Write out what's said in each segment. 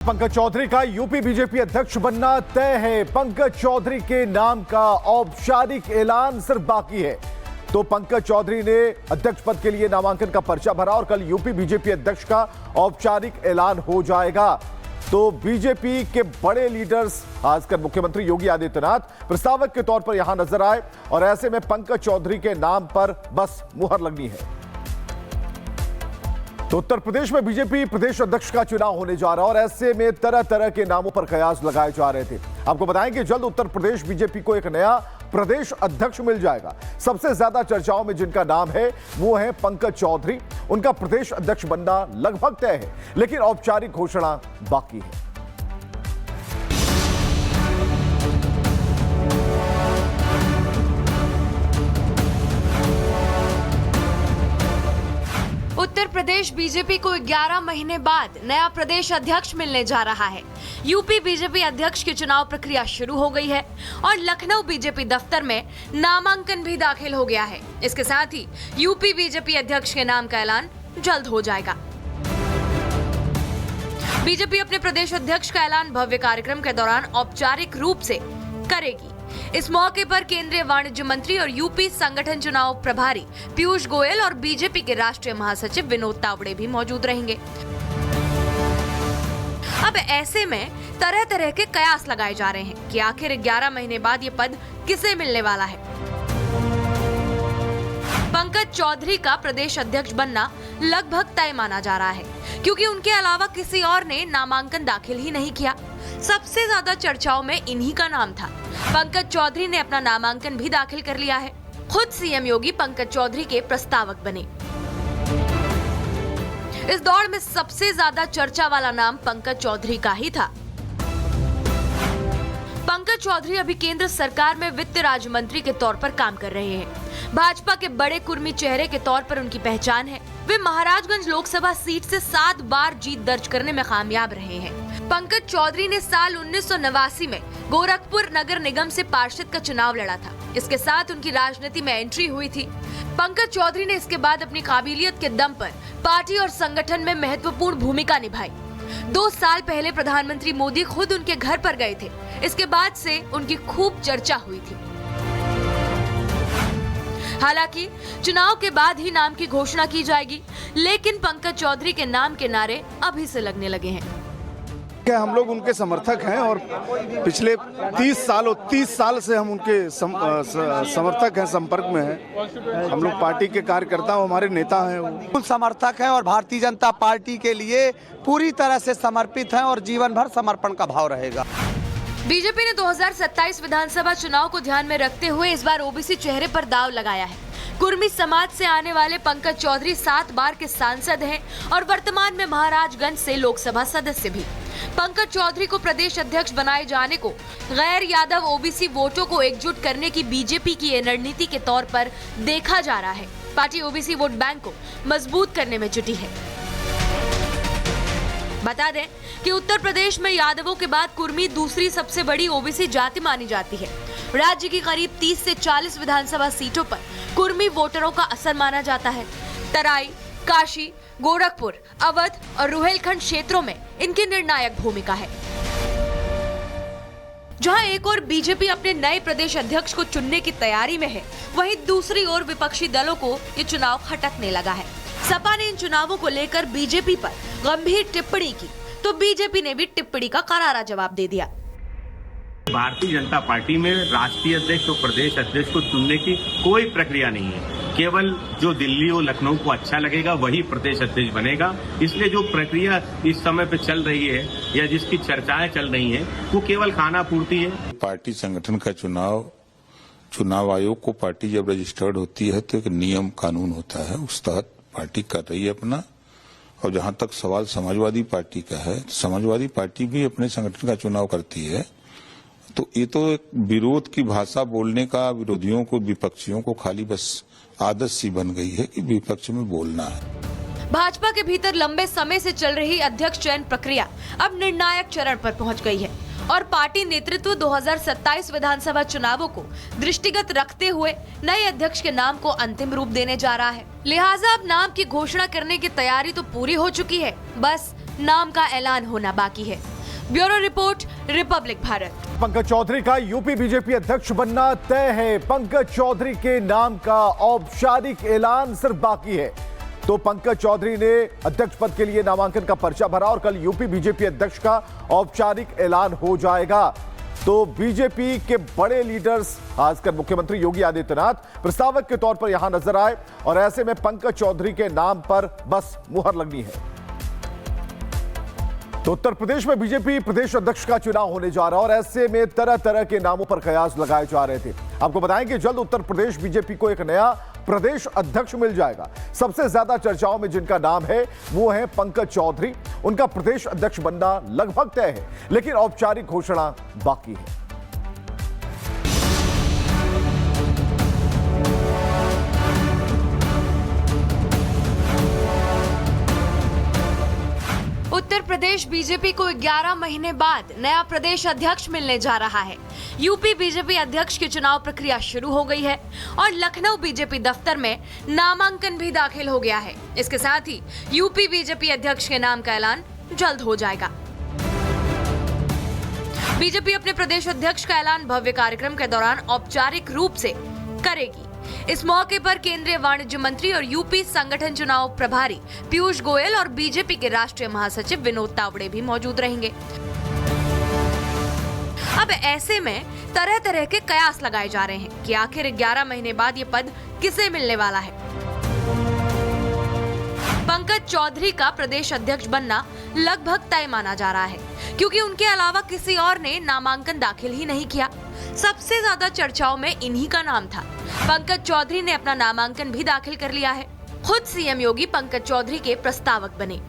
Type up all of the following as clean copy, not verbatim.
पंकज चौधरी का UP BJP अध्यक्ष बनना तय है। पंकज चौधरी के नाम का औपचारिक ऐलान सिर्फ बाकी है। तो पंकज चौधरी ने अध्यक्ष पद के लिए नामांकन का पर्चा भरा और कल यूपी बीजेपी अध्यक्ष का औपचारिक ऐलान हो जाएगा। तो बीजेपी के बड़े लीडर्स खासकर मुख्यमंत्री योगी आदित्यनाथ प्रस्तावक के तौर पर यहां नजर आए और ऐसे में पंकज चौधरी के नाम पर बस मुहर लगनी है। तो उत्तर प्रदेश में बीजेपी प्रदेश अध्यक्ष का चुनाव होने जा रहा है और ऐसे में तरह तरह के नामों पर कयास लगाए जा रहे थे। आपको बताएं कि जल्द उत्तर प्रदेश बीजेपी को एक नया प्रदेश अध्यक्ष मिल जाएगा। सबसे ज्यादा चर्चाओं में जिनका नाम है वो है पंकज चौधरी। उनका प्रदेश अध्यक्ष बनना लगभग तय है, लेकिन औपचारिक घोषणा बाकी है। उत्तर प्रदेश बीजेपी को 11 महीने बाद नया प्रदेश अध्यक्ष मिलने जा रहा है। यूपी बीजेपी अध्यक्ष की चुनाव प्रक्रिया शुरू हो गई है और लखनऊ बीजेपी दफ्तर में नामांकन भी दाखिल हो गया है। इसके साथ ही यूपी बीजेपी अध्यक्ष के नाम का ऐलान जल्द हो जाएगा। बीजेपी अपने प्रदेश अध्यक्ष का ऐलान भव्य कार्यक्रम के दौरान औपचारिक रूप से करेगी। इस मौके पर केंद्रीय वाणिज्य मंत्री और यूपी संगठन चुनाव प्रभारी पीयूष गोयल और बीजेपी के राष्ट्रीय महासचिव विनोद तावड़े भी मौजूद रहेंगे। अब ऐसे में तरह तरह के कयास लगाए जा रहे हैं कि आखिर 11 महीने बाद ये पद किसे मिलने वाला है। पंकज चौधरी का प्रदेश अध्यक्ष बनना लगभग तय माना जा रहा है, क्योंकि उनके अलावा किसी और ने नामांकन दाखिल ही नहीं किया। सबसे ज्यादा चर्चाओं में इन्हीं का नाम था। पंकज चौधरी ने अपना नामांकन भी दाखिल कर लिया है। खुद सीएम योगी पंकज चौधरी के प्रस्तावक बने। इस दौड़ में सबसे ज्यादा चर्चा वाला नाम पंकज चौधरी का ही था। पंकज चौधरी अभी केंद्र सरकार में वित्त राज्य मंत्री के तौर पर काम कर रहे हैं। भाजपा के बड़े कुर्मी चेहरे के तौर पर उनकी पहचान है। वे महाराजगंज लोकसभा सीट से 7 बार जीत दर्ज करने में कामयाब रहे हैं। पंकज चौधरी ने साल 1989 में गोरखपुर नगर निगम से पार्षद का चुनाव लड़ा था। इसके साथ उनकी राजनीति में एंट्री हुई थी। पंकज चौधरी ने इसके बाद अपनी काबिलियत के दम पर पार्टी और संगठन में महत्वपूर्ण भूमिका निभाई। 2 साल पहले प्रधानमंत्री मोदी खुद उनके घर पर गए थे। इसके बाद से उनकी खूब चर्चा हुई थी। हालांकि चुनाव के बाद ही नाम की घोषणा की जाएगी, लेकिन पंकज चौधरी के नाम के नारे अभी से लगने लगे हैं। हम लोग उनके समर्थक हैं और पिछले 30 साल से हम उनके समर्थक हैं, संपर्क में हैं। हम लोग पार्टी के कार्यकर्ता, हमारे नेता हैं। वो समर्थक हैं और भारतीय जनता पार्टी के लिए पूरी तरह से समर्पित हैं और जीवन भर समर्पण का भाव रहेगा। बीजेपी ने 2027 विधानसभा चुनाव को ध्यान में रखते हुए इस बार ओबीसी चेहरे पर दांव लगाया है। कुर्मी समाज से आने वाले पंकज चौधरी 7 बार के सांसद हैं और वर्तमान में महाराजगंज से लोकसभा सदस्य भी। पंकज चौधरी को प्रदेश अध्यक्ष बनाए जाने को गैर यादव ओबीसी वोटों को एकजुट करने की बीजेपी की रणनीति के तौर पर देखा जा रहा है। पार्टी ओबीसी वोट बैंक को मजबूत करने में जुटी है। बता दें कि उत्तर प्रदेश में यादवों के बाद कुर्मी दूसरी सबसे बड़ी ओबीसी जाति मानी जाती है। राज्य की करीब 30 से 40 विधानसभा सीटों पर कुर्मी वोटरों का असर माना जाता है। तराई, काशी, गोरखपुर, अवध और रुहेलखंड क्षेत्रों में इनकी निर्णायक भूमिका है। जहां एक और बीजेपी अपने नए प्रदेश अध्यक्ष को चुनने की तैयारी में है, वहीं दूसरी ओर विपक्षी दलों को ये चुनाव खटकने लगा है। सपा ने इन चुनावों को लेकर बीजेपी पर गंभीर टिप्पणी की, तो बीजेपी ने भी टिप्पणी का करारा जवाब दे दिया। भारतीय जनता पार्टी में राष्ट्रीय अध्यक्ष और प्रदेश अध्यक्ष को चुनने की कोई प्रक्रिया नहीं है। केवल जो दिल्ली और लखनऊ को अच्छा लगेगा वही प्रदेश अध्यक्ष बनेगा। इसलिए जो प्रक्रिया इस समय पे चल रही है या जिसकी चर्चाएं चल रही हैं, वो केवल खाना पूर्ति है। पार्टी संगठन का चुनाव आयोग को पार्टी जब रजिस्टर्ड होती है तो एक नियम कानून होता है, उस तहत पार्टी कर रही है अपना। और जहां तक सवाल समाजवादी पार्टी का है, समाजवादी पार्टी भी अपने संगठन का चुनाव करती है। तो ये तो एक विरोध की भाषा बोलने का विरोधियों को, विपक्षियों को खाली बस आदत सी बन गई है कि विपक्ष में बोलना है। भाजपा के भीतर लंबे समय से चल रही अध्यक्ष चयन प्रक्रिया अब निर्णायक चरण पर पहुंच गई है और पार्टी नेतृत्व 2027 विधानसभा चुनावों को दृष्टिगत रखते हुए नए अध्यक्ष के नाम को अंतिम रूप देने जा रहा है। लिहाजा अब नाम की घोषणा करने की तैयारी तो पूरी हो चुकी है, बस नाम का ऐलान होना बाकी है। Bureau report, Republic Bharat. Pankaj Chaudhary का यूपी बीजेपी अध्यक्ष बनना तय है। पंकज चौधरी के नाम का औपचारिक ऐलान सिर्फ बाकी है। तो पंकज चौधरी ने अध्यक्ष पद के लिए नामांकन का पर्चा भरा और कल यूपी बीजेपी अध्यक्ष का औपचारिक ऐलान हो जाएगा। तो बीजेपी के बड़े लीडर्स, खासकर मुख्यमंत्री योगी आदित्यनाथ, प्रस्तावक के तौर पर यहां नजर आए और ऐसे में पंकज चौधरी के नाम पर बस मुहर लगनी है। तो उत्तर प्रदेश में बीजेपी प्रदेश अध्यक्ष का चुनाव होने जा रहा है और ऐसे में तरह तरह के नामों पर कयास लगाए जा रहे थे। आपको बताएं कि जल्द उत्तर प्रदेश बीजेपी को एक नया प्रदेश अध्यक्ष मिल जाएगा। सबसे ज्यादा चर्चाओं में जिनका नाम है वो है पंकज चौधरी। उनका प्रदेश अध्यक्ष बनना लगभग तय है, लेकिन औपचारिक घोषणा बाकी है। उत्तर प्रदेश बीजेपी को 11 महीने बाद नया प्रदेश अध्यक्ष मिलने जा रहा है। यूपी बीजेपी अध्यक्ष की चुनाव प्रक्रिया शुरू हो गई है और लखनऊ बीजेपी दफ्तर में नामांकन भी दाखिल हो गया है। इसके साथ ही यूपी बीजेपी अध्यक्ष के नाम का ऐलान जल्द हो जाएगा। बीजेपी अपने प्रदेश अध्यक्ष का ऐलान भव्य कार्यक्रम के दौरान औपचारिक रूप से करेगी। इस मौके पर केंद्रीय वाणिज्य मंत्री और यूपी संगठन चुनाव प्रभारी पीयूष गोयल और बीजेपी के राष्ट्रीय महासचिव विनोद तावड़े भी मौजूद रहेंगे। अब ऐसे में तरह तरह के कयास लगाए जा रहे हैं कि आखिर 11 महीने बाद ये पद किसे मिलने वाला है। पंकज चौधरी का प्रदेश अध्यक्ष बनना लगभग तय माना जा रहा है, क्योंकि उनके अलावा किसी और ने नामांकन दाखिल ही नहीं किया। सबसे ज्यादा चर्चाओं में इन्हीं का नाम था। पंकज चौधरी ने अपना नामांकन भी दाखिल कर लिया है। खुद सीएम योगी पंकज चौधरी के प्रस्तावक बने।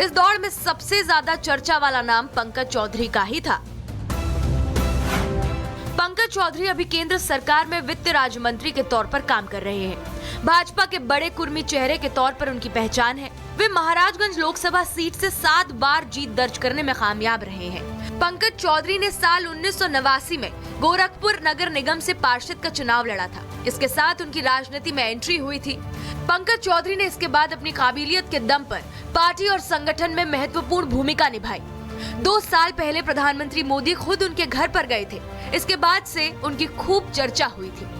इस दौड़ में सबसे ज्यादा चर्चा वाला नाम पंकज चौधरी का ही था। पंकज चौधरी अभी केंद्र सरकार में वित्त राज्य मंत्री के तौर पर काम कर रहे हैं। भाजपा के बड़े कुर्मी चेहरे के तौर पर उनकी पहचान है। वे महाराजगंज लोकसभा सीट से 7 बार जीत दर्ज करने में कामयाब रहे हैं। पंकज चौधरी ने साल 1989 में गोरखपुर नगर निगम से पार्षद का चुनाव लड़ा था। इसके साथ उनकी राजनीति में एंट्री हुई थी। पंकज चौधरी ने इसके बाद अपनी काबिलियत के दम पर पार्टी और संगठन में महत्वपूर्ण भूमिका निभाई। 2 साल पहले प्रधानमंत्री मोदी खुद उनके घर पर गए थे। इसके बाद से उनकी खूब चर्चा हुई थी।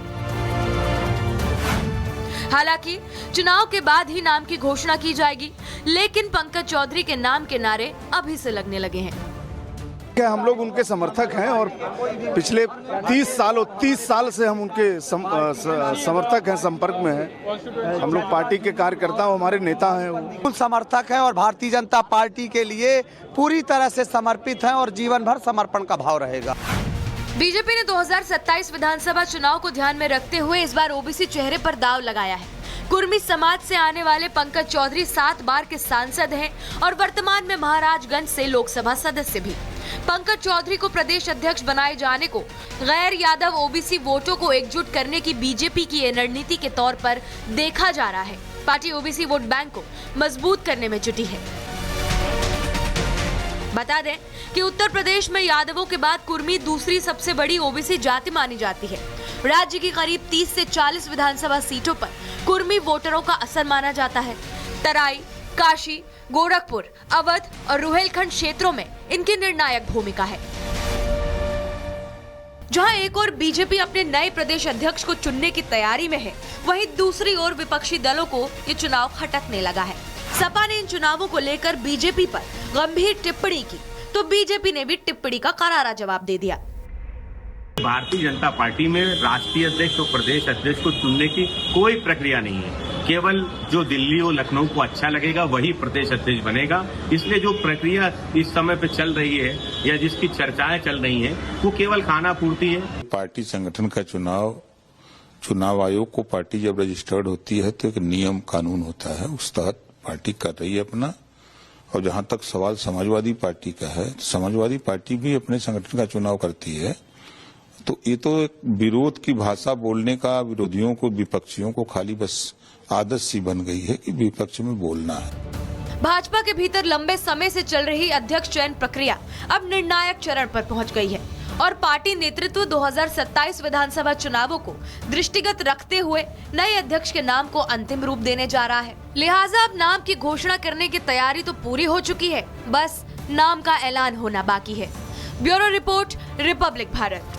हालांकि चुनाव के बाद ही नाम की घोषणा की जाएगी, लेकिन पंकज चौधरी के नाम के नारे अभी से लगने लगे हैं। हम लोग उनके समर्थक हैं और पिछले 30 साल से हम उनके समर्थक हैं, संपर्क में हैं। हम लोग पार्टी के कार्यकर्ता, हमारे नेता हैं। वो समर्थक हैं और भारतीय जनता पार्टी के लिए पूरी तरह से समर्पित हैं और जीवन भर समर्पण का भाव रहेगा। बीजेपी ने 2027 विधानसभा चुनाव को ध्यान में रखते हुए इस बार ओबीसी चेहरे पर दांव लगाया है। कुर्मी समाज से आने वाले पंकज चौधरी 7 बार के सांसद हैं और वर्तमान में महाराजगंज से लोकसभा सदस्य भी। पंकज चौधरी को प्रदेश अध्यक्ष बनाए जाने को गैर यादव ओबीसी वोटों को एकजुट करने की बीजेपी की रणनीति के तौर पर देखा जा रहा है। पार्टी ओबीसी वोट बैंक को मजबूत करने में जुटी है। बता दें कि उत्तर प्रदेश में यादवों के बाद कुर्मी दूसरी सबसे बड़ी ओबीसी जाति मानी जाती है। राज्य की करीब 30 से 40 विधानसभा सीटों पर कुर्मी वोटरों का असर माना जाता है। तराई, काशी, गोरखपुर, अवध और रुहेलखंड क्षेत्रों में इनकी निर्णायक भूमिका है। जहां एक ओर बीजेपी अपने नए प्रदेश अध्यक्ष को चुनने की तैयारी में है, वहीं दूसरी ओर विपक्षी दलों को ये चुनाव खटकने लगा है। सपा ने इन चुनावों को लेकर बीजेपी पर गंभीर टिप्पणी की, तो बीजेपी ने भी टिप्पणी का करारा जवाब दे दिया। भारतीय जनता पार्टी में राष्ट्रीय अध्यक्ष और प्रदेश अध्यक्ष को चुनने की कोई प्रक्रिया नहीं है। केवल जो दिल्ली और लखनऊ को अच्छा लगेगा वही प्रदेश अध्यक्ष बनेगा। इसलिए जो प्रक्रिया इस समय पे चल रही है या जिसकी चर्चाएं चल रही हैं, वो केवल खाना पूर्ति है। पार्टी संगठन का चुनाव आयोग को पार्टी जब रजिस्टर्ड होती है तो एक नियम कानून होता है, उस तहत पार्टी कर रही है अपना। और जहां तक सवाल समाजवादी पार्टी का है, समाजवादी पार्टी भी अपने संगठन का चुनाव करती है। तो ये तो एक विरोध की भाषा बोलने का विरोधियों को, विपक्षियों को खाली बस आदत सी बन गई है कि विपक्ष में बोलना है। भाजपा के भीतर लंबे समय से चल रही अध्यक्ष चयन प्रक्रिया अब निर्णायक चरण पर पहुंच गई है और पार्टी नेतृत्व 2027 विधानसभा चुनावों को दृष्टिगत रखते हुए नए अध्यक्ष के नाम को अंतिम रूप देने जा रहा है। लिहाजा अब नाम की घोषणा करने की तैयारी तो पूरी हो चुकी है, बस नाम का ऐलान होना बाकी है। Bureau report, Republic Bharat.